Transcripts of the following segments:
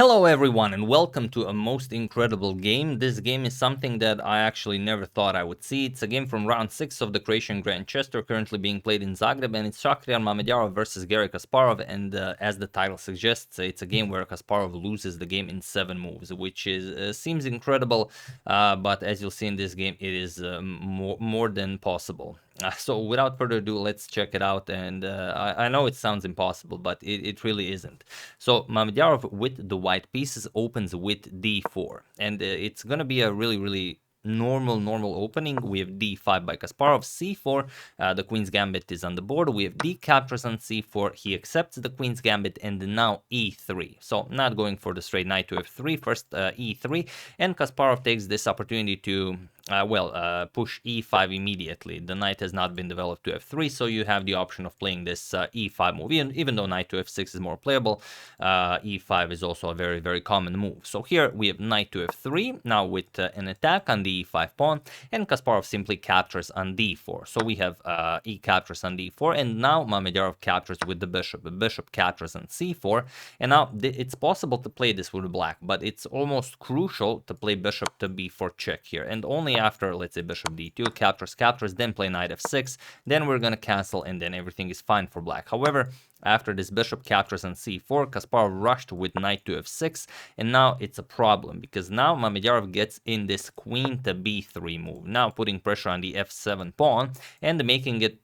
Hello everyone and welcome to a most incredible game. This game is something that I actually never thought I would see. It's a game from round 6 of the Croatian Grand Chess Tour, currently being played in Zagreb, and it's Shakhriyar Mamedyarov versus Garry Kasparov, and as the title suggests, it's a game where Kasparov loses the game in 7 moves, which is seems incredible, but as you'll see in this game, it is more than possible. So without further ado, let's check it out, and I know it sounds impossible, but it really isn't. So Mamedyarov with the white pieces opens with d4, and it's gonna be a really normal opening. We have d5 by Kasparov, c4, the queen's gambit is on the board, we have d captures on c4, he accepts the queen's gambit, and now e3. So not going for the straight knight to f3, first e3, and Kasparov takes this opportunity to push e5 immediately. The knight has not been developed to f3, so you have the option of playing this e5 move. Even though knight to f6 is more playable, e5 is also a very common move. So here we have knight to f3, now with an attack on the e5 pawn, and Kasparov simply captures on d4. So we have e captures on d4, and now Mamedyarov captures with the bishop. The bishop captures on c4, and now it's possible to play this with black, but it's almost crucial to play bishop to b4 check here, and only after, let's say, bishop d2, captures, then play knight f6, then we're gonna castle, and then everything is fine for black. However, after this bishop captures on c4, Kasparov rushed with knight to f6, and now it's a problem, because now Mamedyarov gets in this queen to b3 move, now putting pressure on the f7 pawn, and making it,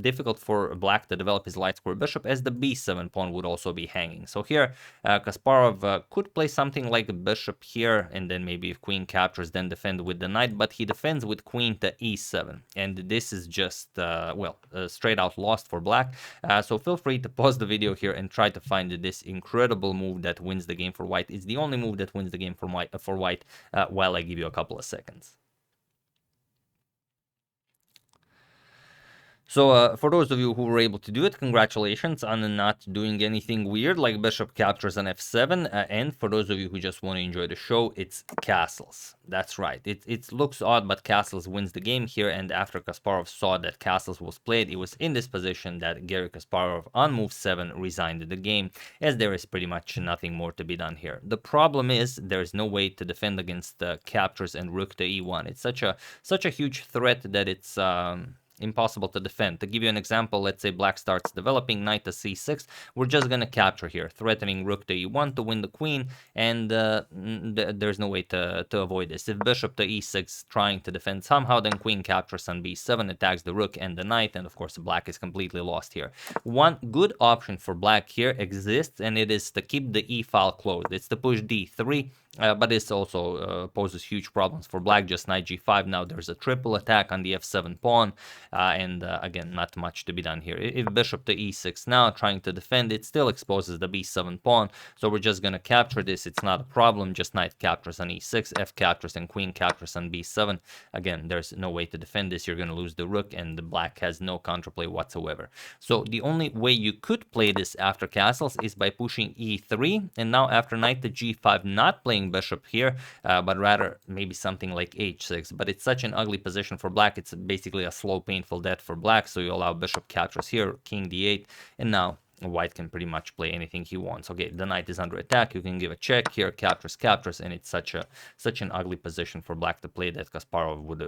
difficult for black to develop his light square bishop, as the b7 pawn would also be hanging. So here, Kasparov could play something like a bishop here, and then maybe if queen captures, then defend with the knight, but he defends with queen to e7, and this is just, straight out lost for black. So feel free to pause the video here and try to find this incredible move that wins the game for white. It's the only move that wins the game for white, while I give you a couple of seconds. So for those of you who were able to do it, congratulations on not doing anything weird like bishop captures on f7, and for those of you who just want to enjoy the show, it's castles. That's right, it looks odd, but castles wins the game here, and after Kasparov saw that castles was played, it was in this position that Garry Kasparov on move 7 resigned the game, as there is pretty much nothing more to be done here. The problem is there is no way to defend against captures and rook to e1. It's such a huge threat that it's impossible to defend. To give you an example, let's say black starts developing knight to c6, we're just gonna capture here, threatening rook to e1 to win the queen, and there's no way to avoid this. If bishop to e6 trying to defend somehow, then queen captures on b7, attacks the rook and the knight, and of course black is completely lost here. One good option for black here exists, and it is to keep the e file closed. It's to push d3, but this also poses huge problems for black. Just knight g5, now there's a triple attack on the f7 pawn, and again, not much to be done here. If bishop to e6 now, trying to defend, it still exposes the b7 pawn, so we're just gonna capture this. It's not a problem, just knight captures on e6, f captures, and queen captures on b7. Again, there's no way to defend this. You're gonna lose the rook, and the black has no counterplay whatsoever. So the only way you could play this after castles is by pushing e3, and now after knight to g5, not playing bishop here, but rather maybe something like h6, but it's such an ugly position for black. It's basically a slow, painful death for black, so you allow bishop captures here, king d8, and now white can pretty much play anything he wants. Okay, the knight is under attack, you can give a check here, captures, and it's such an ugly position for black to play that Kasparov would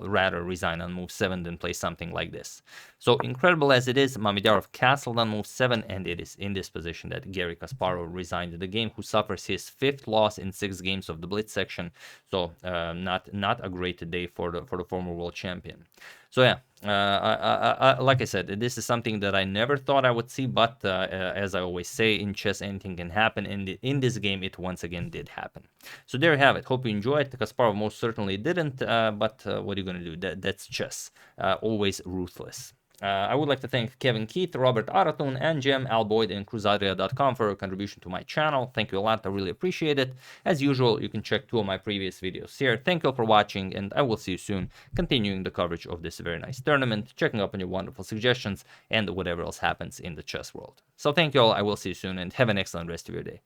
rather resign on move 7 than play something like this. So incredible as it is, Mamedyarov castled on move 7, and it is in this position that Garry Kasparov resigned the game, who suffers his 5th loss in 6 games of the blitz section. So not a great day for the former world champion. So yeah, like I said, this is something that I never thought I would see, but as I always say, in chess anything can happen, and in this game it once again did happen. So there you have it. Hope you enjoyed. Kasparov most certainly didn't, but what are you gonna do? That's chess, always ruthless. I would like to thank Kevin Keith, Robert Aratun, and Jem, Al Boyd, and Cruzadria.com for your contribution to my channel. Thank you a lot. I really appreciate it. As usual, you can check 2 of my previous videos here. Thank you all for watching, and I will see you soon, continuing the coverage of this very nice tournament, checking up on your wonderful suggestions, and whatever else happens in the chess world. So thank you all. I will see you soon, and have an excellent rest of your day.